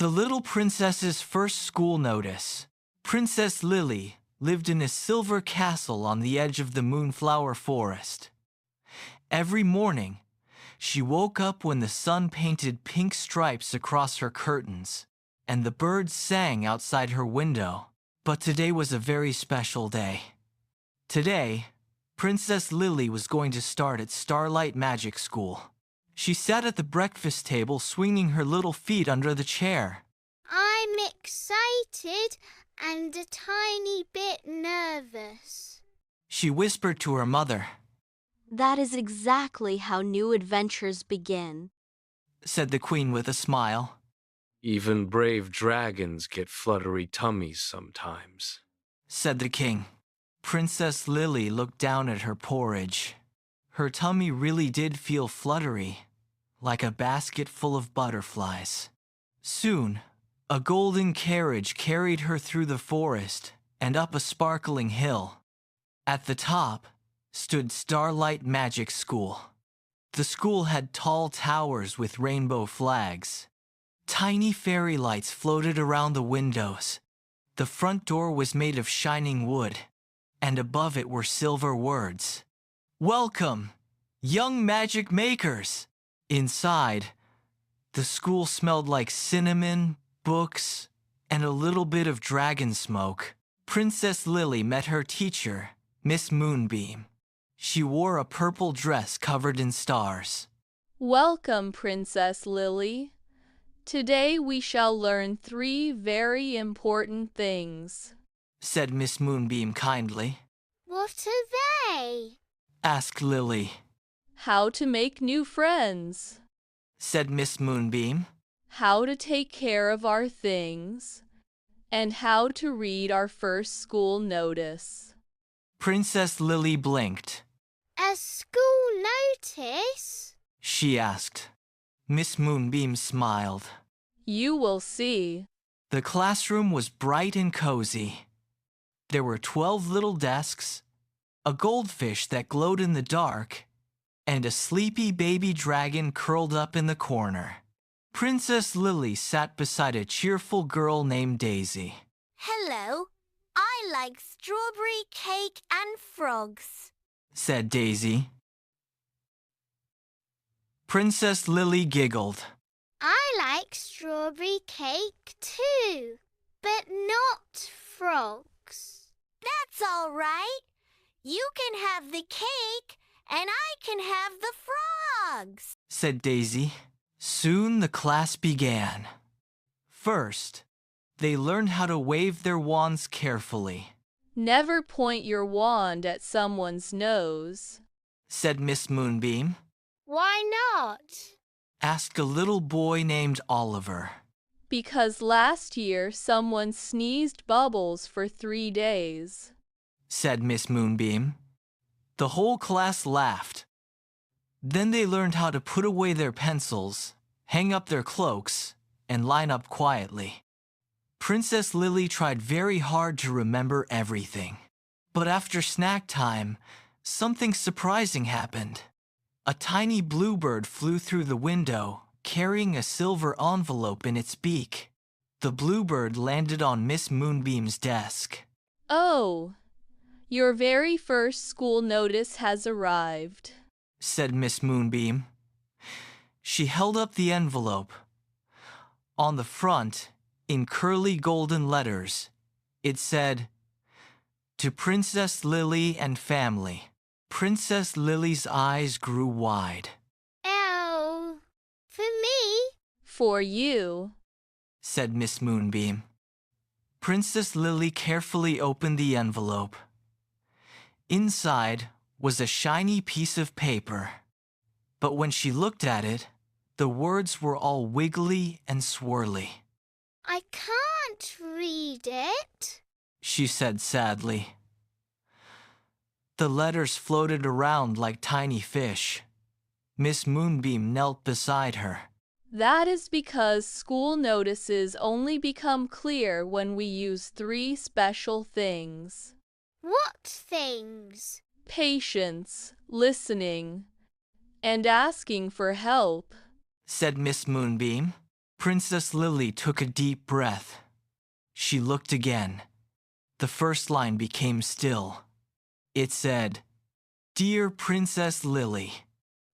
The little princess's first school notice. Princess Lily lived in a silver castle on the edge of the moonflower forest. Every morning, she woke up when the sun painted pink stripes across her curtains, and the birds sang outside her window. But today was a very special day. Today, Princess Lily was going to start at Starlight Magic School. She sat at the breakfast table swinging her little feet under the chair. I'm excited and a tiny bit nervous, She whispered to her mother. That is exactly how new adventures begin, Said the queen with a smile. Even brave dragons get fluttery tummies sometimes, Said the king. Princess Lily looked down at her porridge. Her tummy really did feel fluttery, like a basket full of butterflies. Soon, a golden carriage carried her through the forest and up a sparkling hill. At the top stood Starlight Magic School. The school had tall towers with rainbow flags. Tiny fairy lights floated around the windows. The front door was made of shining wood, and above it were silver words. Welcome, young magic makers! Inside, the school smelled like cinnamon, books, and a little bit of dragon smoke. Princess Lily met her teacher, Miss Moonbeam. She wore a purple dress covered in stars. Welcome, Princess Lily. Today we shall learn 3 very important things, Said Miss Moonbeam kindly. What are they? Asked Lily. How to make new friends, Said Miss Moonbeam. how to take care of our things, and how to read our first school notice. Princess Lily blinked. A school notice? She asked. Miss Moonbeam smiled. You will see. The classroom was bright and cozy. There were 12 little desks, a goldfish that glowed in the dark, and a sleepy baby dragon curled up in the corner. Princess Lily sat beside a cheerful girl named Daisy. Hello, I like strawberry cake and frogs, Said Daisy. Princess Lily giggled. I like strawberry cake too, but not frogs. That's all right. You can have the cake and I can have the frogs, Said Daisy. Soon the class began. First, they learned how to wave their wands carefully. Never point your wand at someone's nose, Said Miss Moonbeam. Why not? Asked a little boy named Oliver. because last year someone sneezed bubbles for 3 days, Said Miss Moonbeam. The whole class laughed. Then they learned how to put away their pencils, hang up their cloaks, and line up quietly. Princess Lily tried very hard to remember everything. But after snack time, something surprising happened. A tiny bluebird flew through the window, carrying a silver envelope in its beak. The bluebird landed on Miss Moonbeam's desk. "Oh, your very first school notice has arrived," Said Miss Moonbeam. She held up the envelope. On the front, in curly golden letters, it said, "To Princess Lily and family." Princess Lily's eyes grew wide. Oh, for me? "For you." Said Miss Moonbeam. Princess Lily carefully opened the envelope. Inside was a shiny piece of paper. But when she looked at it, the words were all wiggly and swirly. I can't read it. She said sadly. The letters floated around like tiny fish. Miss Moonbeam knelt beside her. That is because school notices only become clear when we use 3 special things: What things? patience, listening, and asking for help. Said Miss Moonbeam. Princess Lily took a deep breath. She looked again. The first line became still. It said, "Dear Princess Lily."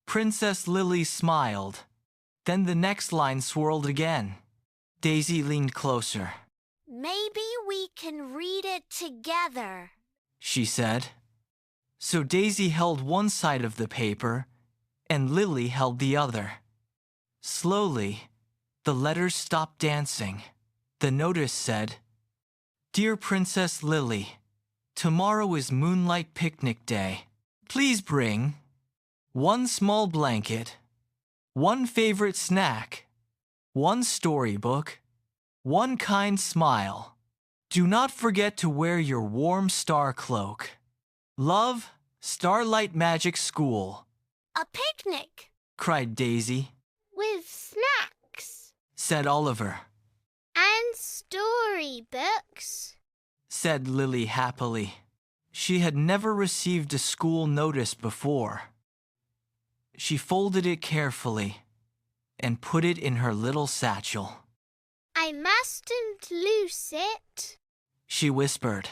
Princess Lily smiled. Then the next line swirled again. Daisy leaned closer. Maybe we can read it together, she said. So Daisy held one side of the paper, and Lily held the other. Slowly, the letters stopped dancing. The notice said, "Dear Princess Lily, tomorrow is Moonlight Picnic Day. Please bring one small blanket, one favorite snack, one storybook, one kind smile. Do not forget to wear your warm star cloak. Love, Starlight Magic School." a picnic cried Daisy. with snacks Said Oliver. and storybooks. Said Lily happily. She had never received a school notice before. She folded it carefully and put it in her little satchel. I mustn't lose it. She whispered.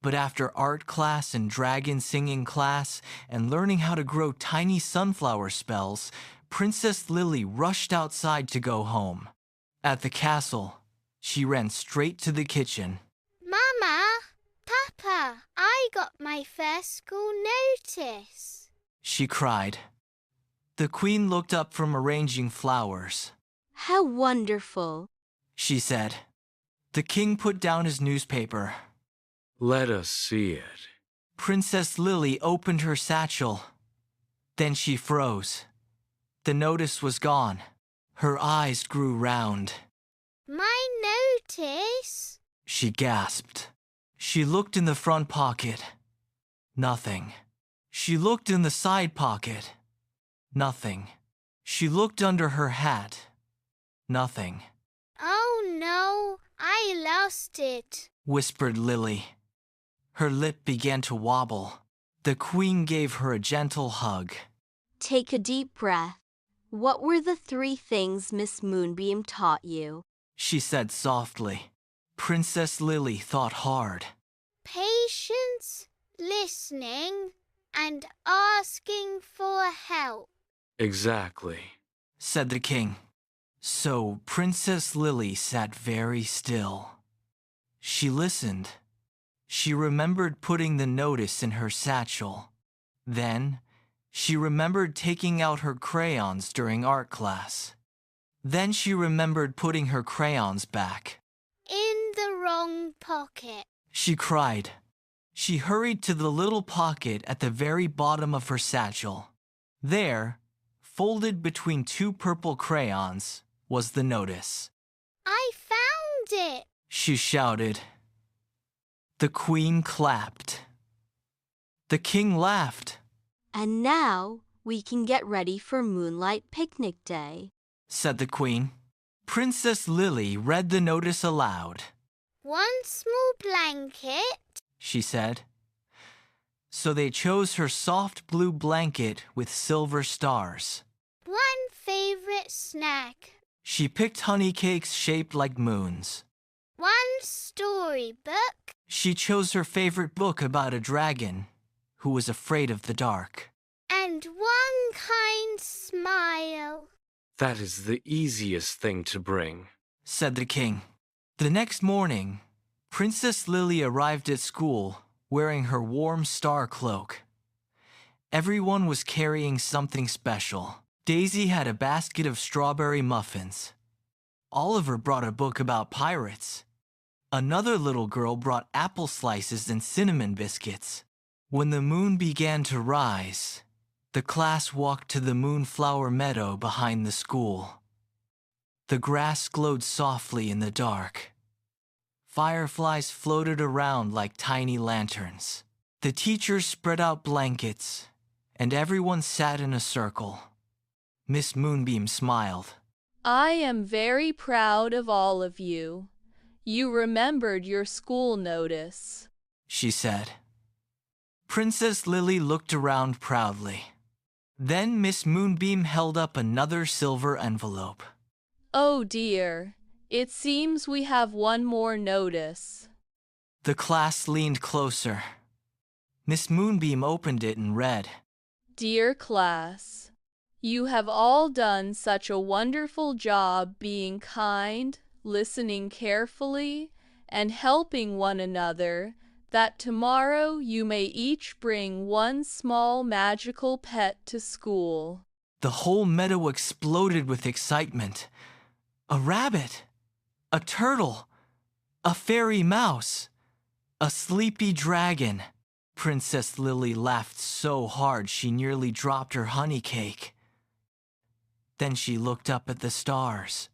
But after art class and dragon singing class and learning how to grow tiny sunflower spells, Princess Lily rushed outside to go home. At the castle, she ran straight to the kitchen. Mama, Papa, I got my first school notice. She cried. The queen looked up from arranging flowers. How wonderful, She said. The king put down his newspaper. Let us see it. Princess Lily opened her satchel. Then she froze. The notice was gone. Her eyes grew round. My notice? She gasped. She looked in the front pocket. Nothing. She looked in the side pocket. Nothing. She looked under her hat. Nothing. Oh no, I lost it. Whispered Lily. Her lip began to wobble. The queen gave her a gentle hug. take a deep breath. What were the 3 things Miss Moonbeam taught you? She said softly. Princess Lily thought hard. Patience, listening, and asking for help. Exactly. Said the king. So Princess Lily sat very still. She listened. She remembered putting the notice in her satchel. Then, she remembered taking out her crayons during art class. Then she remembered putting her crayons back. In the wrong pocket. She cried. She hurried to the little pocket at the very bottom of her satchel. There, folded between 2 purple crayons, was the notice. I found it. She shouted. The queen clapped. The king laughed. And now we can get ready for Moonlight Picnic Day, Said the queen. Princess Lily read the notice aloud. One small blanket. She said. So they chose her soft blue blanket with silver stars. One favorite snack. She picked honey cakes shaped like moons. One storybook. She chose her favorite book about a dragon who was afraid of the dark. And one kind smile. That is the easiest thing to bring. Said the king. The next morning, Princess Lily arrived at school wearing her warm star cloak. Everyone was carrying something special. Daisy had a basket of strawberry muffins. Oliver brought a book about pirates. Another little girl brought apple slices and cinnamon biscuits. When the moon began to rise, the class walked to the moonflower meadow behind the school. The grass glowed softly in the dark. Fireflies floated around like tiny lanterns. The teachers spread out blankets, and everyone sat in a circle. Miss Moonbeam smiled. I am very proud of all of you. You remembered your school notice, She said. Princess Lily looked around proudly. Then Miss Moonbeam held up another silver envelope. Oh dear, it seems we have one more notice. The class leaned closer. Miss Moonbeam opened it and read, Dear class, you have all done such a wonderful job being kind, listening carefully, and helping one another that tomorrow you may each bring one small magical pet to school. The whole meadow exploded with excitement. A rabbit, a turtle, a fairy mouse, a sleepy dragon. Princess Lily laughed so hard she nearly dropped her honey cake. Then she looked up at the stars.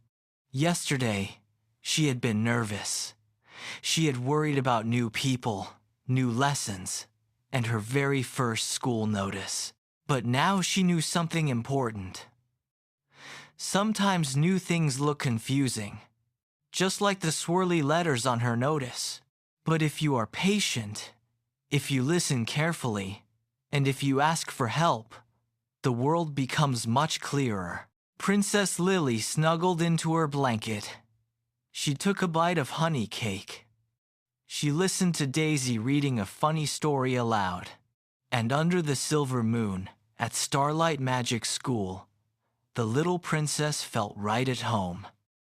Yesterday, she had been nervous. She had worried about new people, new lessons, and her very first school notice. But now she knew something important. Sometimes new things look confusing, just like the swirly letters on her notice. But if you are patient, if you listen carefully, and if you ask for help, the world becomes much clearer. Princess Lily snuggled into her blanket. She took a bite of honey cake. She listened to Daisy reading a funny story aloud. And under the silver moon, at Starlight Magic School, the little princess felt right at home.